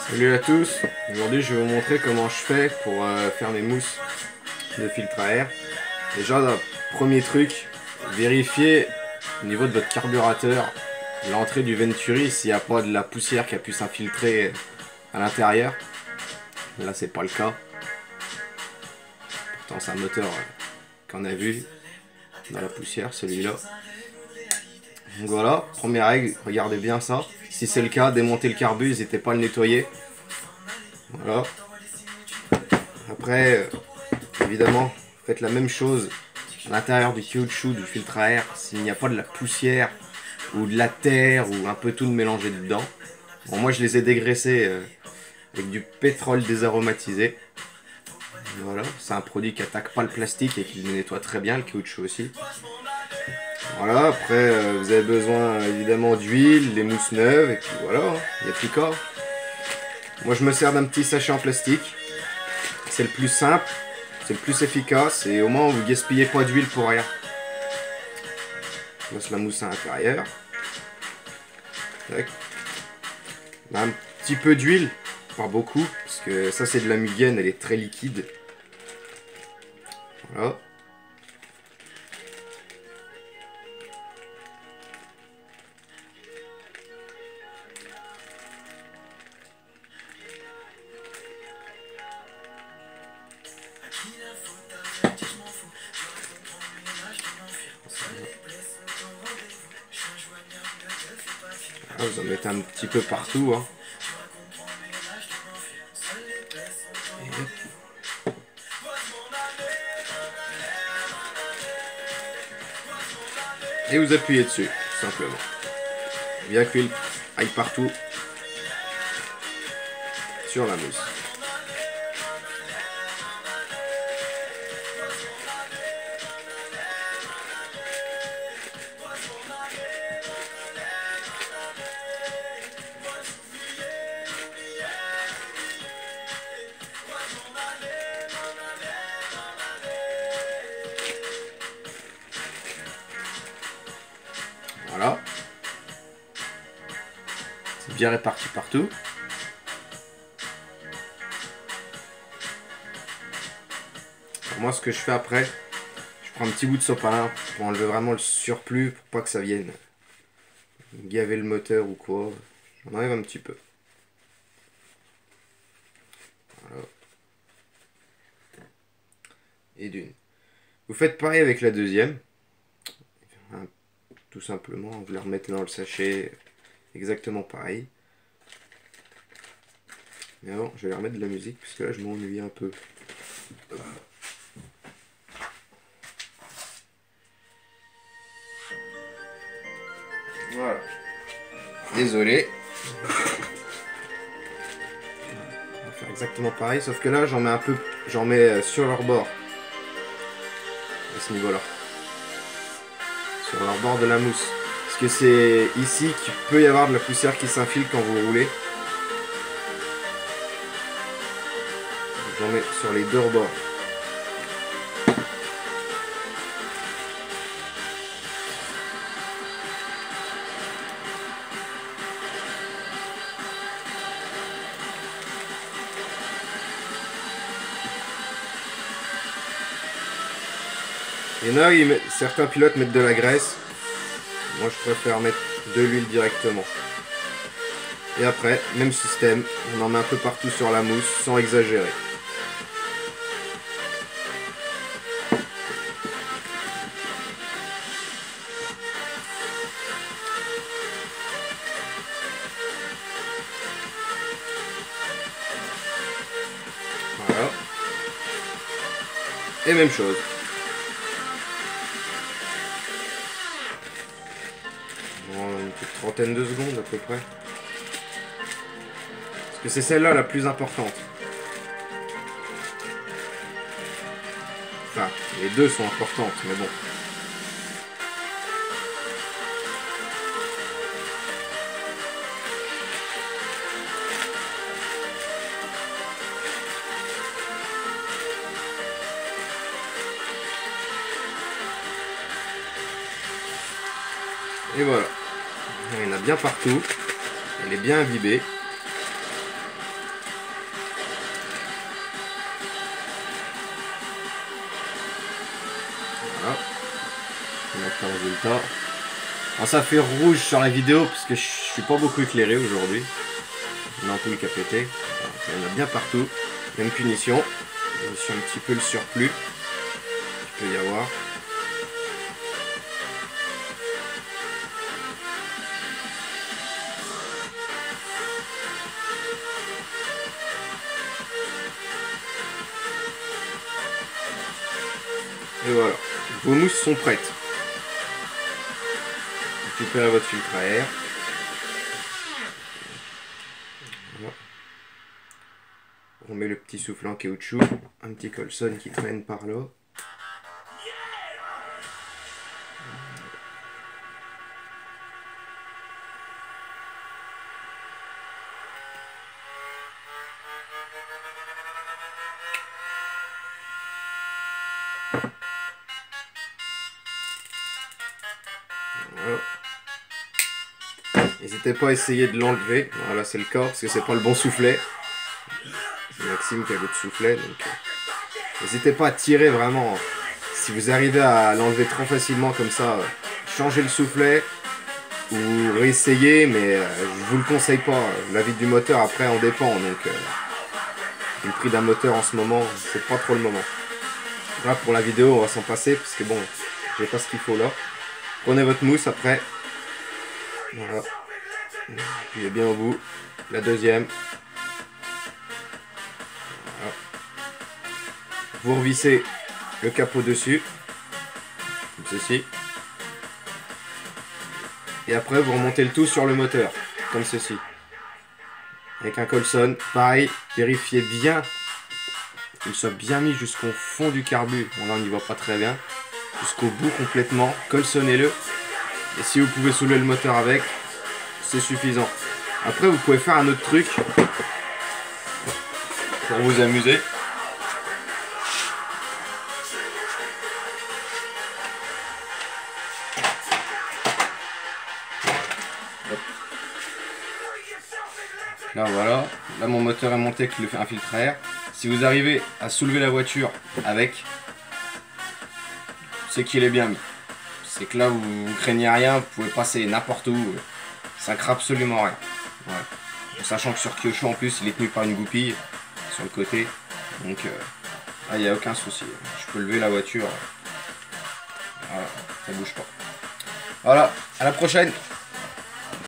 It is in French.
Salut à tous, aujourd'hui je vais vous montrer comment je fais pour faire mes mousses de filtre à air. Déjà, premier truc, vérifiez au niveau de votre carburateur l'entrée du Venturi s'il n'y a pas de la poussière qui a pu s'infiltrer à l'intérieur. Là c'est pas le cas, pourtant c'est un moteur qu'on a vu dans la poussière, celui-là. Donc voilà, première règle, regardez bien ça. Si c'est le cas, démontez le carbu, n'hésitez pas à le nettoyer. Voilà. Après, évidemment, faites la même chose à l'intérieur du caoutchouc du filtre à air s'il n'y a pas de la poussière ou de la terre ou un peu tout de mélangé dedans. Bon, moi je les ai dégraissés avec du pétrole désaromatisé. Voilà, c'est un produit qui attaque pas le plastique et qui le nettoie très bien, le caoutchouc aussi. Voilà, après vous avez besoin évidemment d'huile, les mousses neuves et puis voilà, il n'y a plus qu'à. Moi je me sers d'un petit sachet en plastique. C'est le plus simple, c'est le plus efficace et au moins vous gaspillez pas d'huile pour rien. Je laisse la mousse à l'intérieur. Un petit peu d'huile, pas beaucoup, parce que ça c'est de la muguène, elle est très liquide. Voilà. Ah, vous en mettez un petit peu partout. Hein. Et vous appuyez dessus, tout simplement. Bien que l'huile aille partout sur la mousse. Voilà. C'est bien réparti partout. Alors moi, ce que je fais après, je prends un petit bout de sopalin pour enlever vraiment le surplus, pour pas que ça vienne gaver le moteur ou quoi. J'en enlève un petit peu. Voilà. Et d'une. Vous faites pareil avec la deuxième. Tout simplement, vous la remettez dans le sachet, exactement pareil. Mais avant, je vais remettre de la musique, parce que là, je m'ennuie un peu. Voilà. Désolé. On va faire exactement pareil, sauf que là, j'en mets un peu, j'en mets sur leur bord. À ce niveau-là. Sur leur bord de la mousse. Parce que c'est ici qu'il peut y avoir de la poussière qui s'infile quand vous roulez. J'en mets sur les deux rebords. Il y en a, certains pilotes mettent de la graisse. Moi, je préfère mettre de l'huile directement. Et après, même système, on en met un peu partout sur la mousse, sans exagérer. Voilà. Et même chose. Une petite trentaine de secondes à peu près. Parce que c'est celle-là la plus importante. Enfin, les deux sont importantes, mais bon. Et voilà. Il y en a bien partout. Elle est bien imbibée. le résultat. Alors, ça fait rouge sur la vidéo parce que je suis pas beaucoup éclairé aujourd'hui. Une ampoule qui a pété. Il y en a bien partout. Même punition. Je suis un petit peu le surplus. Il peut y avoir. Et voilà, vos mousses sont prêtes. Récupérez votre filtre à air. Voilà. On met le petit soufflet en caoutchouc, un petit Colson qui traîne par là. Voilà. N'hésitez pas à essayer de l'enlever. Voilà, c'est le cas parce que c'est pas le bon soufflet. C'est Maxime qui a le soufflet. N'hésitez pas à tirer vraiment. Si vous arrivez à l'enlever trop facilement comme ça, changez le soufflet ou réessayez, mais je vous le conseille pas. La vie du moteur après en dépend. Donc le prix d'un moteur en ce moment, c'est pas trop le moment. Là pour la vidéo, on va s'en passer parce que bon, j'ai pas ce qu'il faut là. Prenez votre mousse après. Voilà. Puis bien au bout. La deuxième. Voilà. Vous revissez le capot dessus. Comme ceci. Et après vous remontez le tout sur le moteur. Comme ceci. Avec un Colson. Pareil. Vérifiez bien qu'il soit bien mis jusqu'au fond du carbu. Bon là on n'y voit pas très bien. Jusqu'au bout complètement. Colsonnez-le. Et si vous pouvez soulever le moteur avec, c'est suffisant. Après, vous pouvez faire un autre truc pour vous amuser. Hop. Là, voilà. Là, mon moteur est monté avec un filtre à air. Si vous arrivez à soulever la voiture avec, c'est qu'il est bien mis. C'est que là, vous craignez rien, vous pouvez passer n'importe où. Ça craint absolument rien. Voilà. En sachant que sur Kyosho en plus il est tenu par une goupille sur le côté. Donc là il n'y a aucun souci. Je peux lever la voiture. Voilà, ça bouge pas. Voilà, à la prochaine.